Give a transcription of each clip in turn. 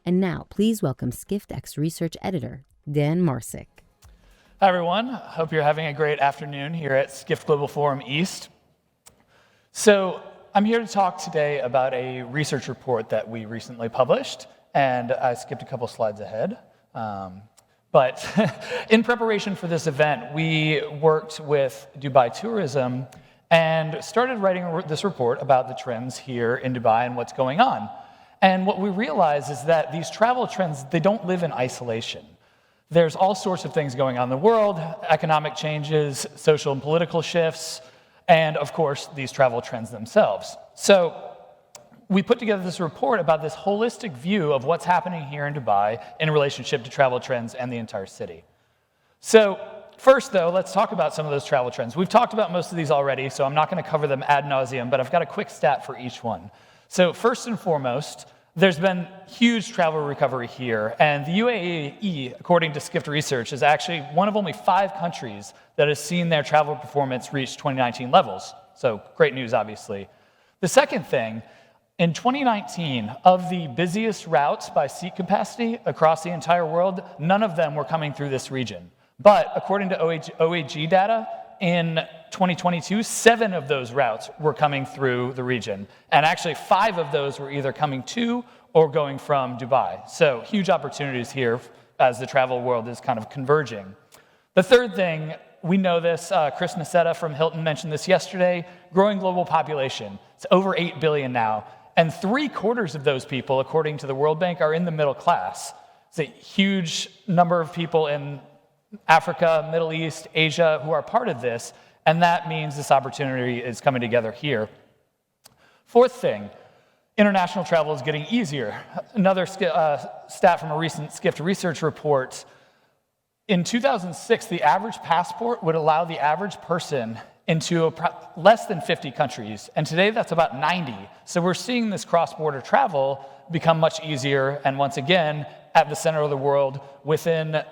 And now, please welcome SkiftX Research Editor, Dan Marcec. Hi, everyone. Hope you're having a great afternoon here at Skift Global Forum East. So I'm here to talk today about a research report that we recently published, and I skipped a couple slides ahead. But in preparation for this event, we worked with Dubai Tourism and started writing this report about the trends here in Dubai and what's going on. And what we realized is that these travel trends, they don't live in isolation. There's all sorts of things going on in the world, economic changes, social and political shifts, and of course, these travel trends themselves. So we put together this report about this holistic view of what's happening here in Dubai in relationship to travel trends and the entire city. So first, though, let's talk about some of those travel trends. We've talked about most of these already, so I'm not going to cover them ad nauseum, but I've got a quick stat for each one. So first and foremost, there's been huge travel recovery here, and the UAE, according to Skift Research, is actually one of only 5 countries that has seen their travel performance reach 2019 levels. So great news, obviously. The second thing, in 2019, of the busiest routes by seat capacity across the entire world, none of them were coming through this region. But according to OAG data, in 2022, 7 of those routes were coming through the region. And actually 5 of those were either coming to or going from Dubai. So huge opportunities here as the travel world is kind of converging. The third thing, we know this, Chris Nassetta from Hilton mentioned this yesterday, growing global population. It's over 8 billion now. And 3/4 of those people, according to the World Bank, are in the middle class. It's a huge number of people in Africa, Middle East, Asia who are part of this, and that means this opportunity is coming together here. Fourth thing, international travel is getting easier. Another stat from a recent Skift research report. In 2006, the average passport would allow the average person into less than 50 countries, and today that's about 90. So we're seeing this cross-border travel become much easier, and once again, at the center of the world, within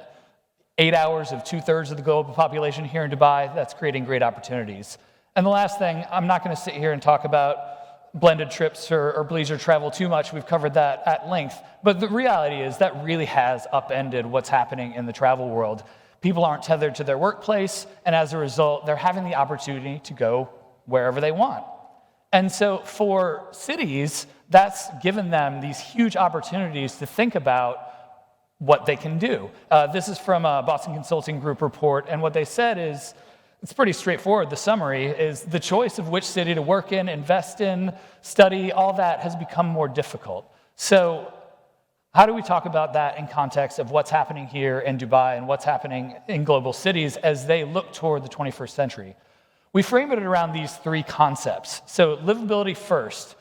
8 hours of 2/3 of the global population here in Dubai, that's creating great opportunities. And the last thing, I'm not going to sit here and talk about blended trips or leisure travel too much. We've covered that at length. But the reality is that really has upended what's happening in the travel world. People aren't tethered to their workplace, and as a result, they're having the opportunity to go wherever they want. And so for cities, that's given them these huge opportunities to think about what they can do. This is from a Boston Consulting Group report, and what they said is, it's pretty straightforward. The summary is the choice of which city to work in, invest in, study, all that has become more difficult. So how do we talk about that in context of what's happening here in Dubai and what's happening in global cities as they look toward the 21st century? We frame it around these 3 concepts. So livability first.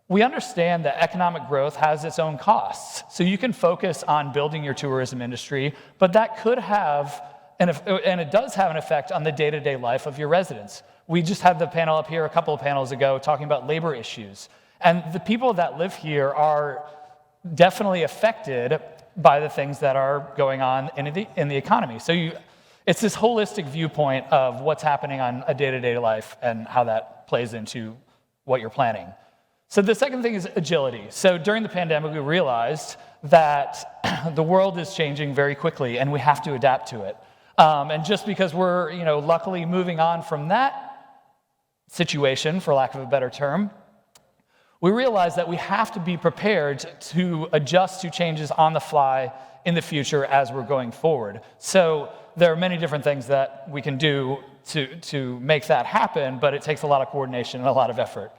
We understand that economic growth has its own costs. So you can focus on building your tourism industry, but that could have, and it does have an effect on the day-to-day life of your residents. We just had the panel up here a couple of panels ago talking about labor issues. And the people that live here are definitely affected by the things that are going on in the economy. So it's this holistic viewpoint of what's happening on a day-to-day life and how that plays into what you're planning. So the second thing is agility. So during the pandemic, we realized that the world is changing very quickly and we have to adapt to it. And just because we're, luckily moving on from that situation, for lack of a better term, we realize that we have to be prepared to adjust to changes on the fly in the future as we're going forward. So there are many different things that we can do to make that happen, but it takes a lot of coordination and a lot of effort.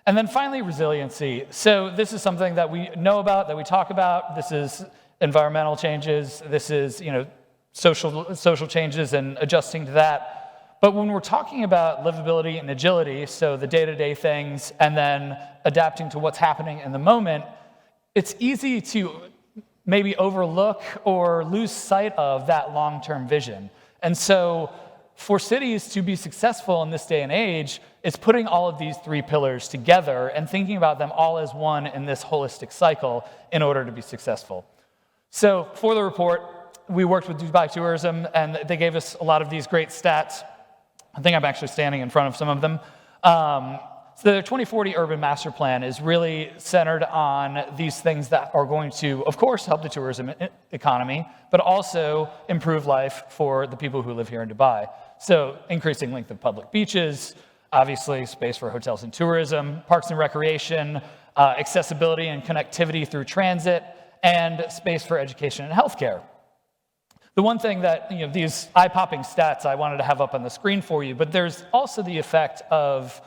And then finally, resiliency. So this is something that we know about, that we talk about. This is environmental changes. This is, social changes and adjusting to that. But when we're talking about livability and agility, so the day-to-day things, and then adapting to what's happening in the moment, it's easy to maybe overlook or lose sight of that long-term vision. And so for cities to be successful in this day and age, it's putting all of these 3 pillars together and thinking about them all as one in this holistic cycle in order to be successful. So for the report, we worked with Dubai Tourism, and they gave us a lot of these great stats. I think I'm actually standing in front of some of them. So the 2040 Urban Master Plan is really centered on these things that are going to, of course, help the tourism economy, but also improve life for the people who live here in Dubai. So increasing length of public beaches, obviously space for hotels and tourism, parks and recreation, accessibility and connectivity through transit, and space for education and healthcare. The one thing that, these eye-popping stats I wanted to have up on the screen for you, but there's also the effect of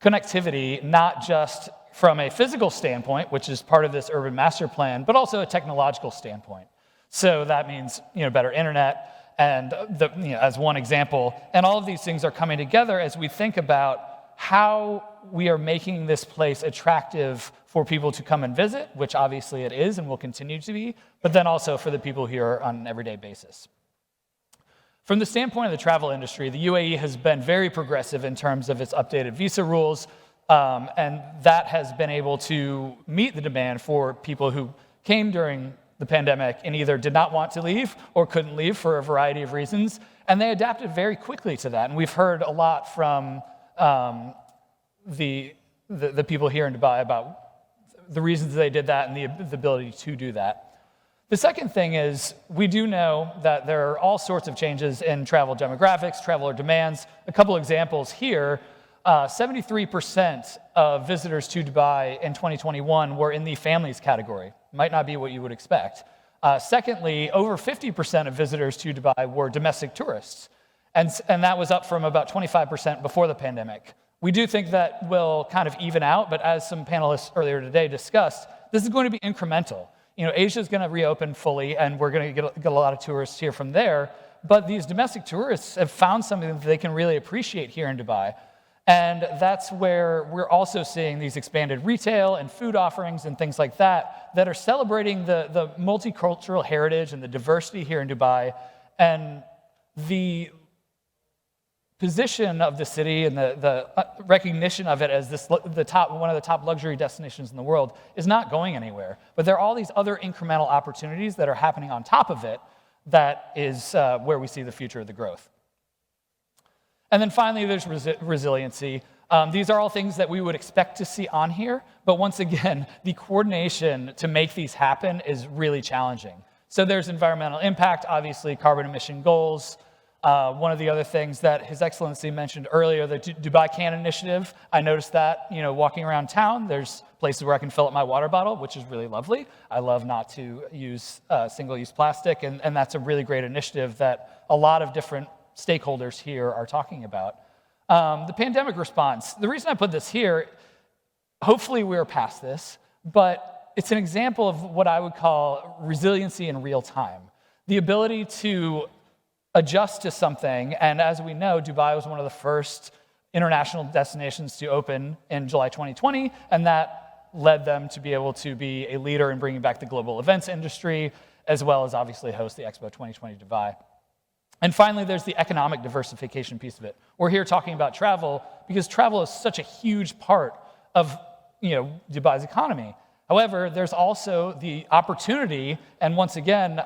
connectivity, not just from a physical standpoint, which is part of this urban master plan, but also a technological standpoint. So that means, better internet, and as one example, and all of these things are coming together as we think about how we are making this place attractive for people to come and visit, which obviously it is and will continue to be, but then also for the people here on an everyday basis. From the standpoint of the travel industry, the UAE has been very progressive in terms of its updated visa rules, and that has been able to meet the demand for people who came during the pandemic and either did not want to leave or couldn't leave for a variety of reasons, and they adapted very quickly to that. And we've heard a lot from the people here in Dubai about the reasons they did that and the ability to do that. The second thing is we do know that there are all sorts of changes in travel demographics, traveler demands. A couple examples here. 73% of visitors to Dubai in 2021 were in the families category. Might not be what you would expect. Secondly, over 50% of visitors to Dubai were domestic tourists. And that was up from about 25% before the pandemic. We do think that will kind of even out, but as some panelists earlier today discussed, this is going to be incremental. Asia is going to reopen fully, and we're going to get a lot of tourists here from there. But these domestic tourists have found something that they can really appreciate here in Dubai. And that's where we're also seeing these expanded retail and food offerings and things like that that are celebrating the multicultural heritage and the diversity here in Dubai, and the position of the city and the recognition of it as one of the top luxury destinations in the world is not going anywhere. But there are all these other incremental opportunities that are happening on top of it that is where we see the future of the growth. And then finally, there's resiliency. These are all things that we would expect to see on here, but once again, the coordination to make these happen is really challenging. So there's environmental impact, obviously carbon emission goals. One of the other things that His Excellency mentioned earlier, the Dubai Can Initiative, I noticed that, walking around town, there's places where I can fill up my water bottle, which is really lovely. I love not to use single-use plastic, and that's a really great initiative that a lot of different stakeholders here are talking about. The pandemic response, the reason I put this here, hopefully we're past this, but it's an example of what I would call resiliency in real time. The ability to adjust to something, and as we know, Dubai was one of the first international destinations to open in July 2020, and that led them to be able to be a leader in bringing back the global events industry, as well as obviously host the Expo 2020 Dubai. And finally, there's the economic diversification piece of it. We're here talking about travel because travel is such a huge part of Dubai's economy. However, there's also the opportunity, and once again,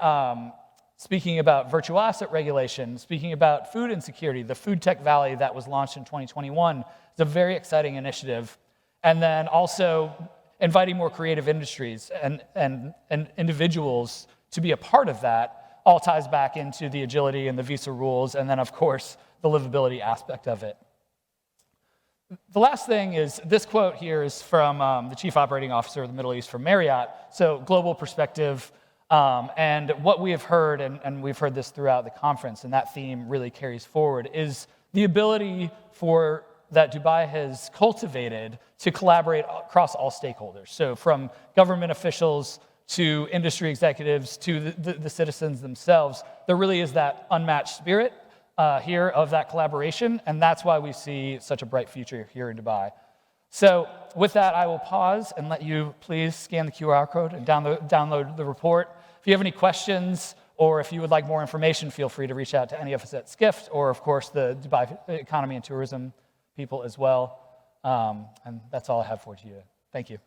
speaking about virtual asset regulation, speaking about food insecurity, the Food Tech Valley that was launched in 2021 is a very exciting initiative. And then also inviting more creative industries and individuals to be a part of that all ties back into the agility and the visa rules, and then, of course, the livability aspect of it. The last thing is, this quote here is from the Chief Operating Officer of the Middle East for Marriott, so global perspective, and what we have heard, and we've heard this throughout the conference, and that theme really carries forward, is the ability that Dubai has cultivated to collaborate across all stakeholders. So from government officials to industry executives, to the citizens themselves, there really is that unmatched spirit here of that collaboration, and that's why we see such a bright future here in Dubai. So with that, I will pause and let you please scan the QR code and download the report. If you have any questions, or if you would like more information, feel free to reach out to any of us at Skift, or of course the Dubai Economy and Tourism people as well. And that's all I have for you. Thank you.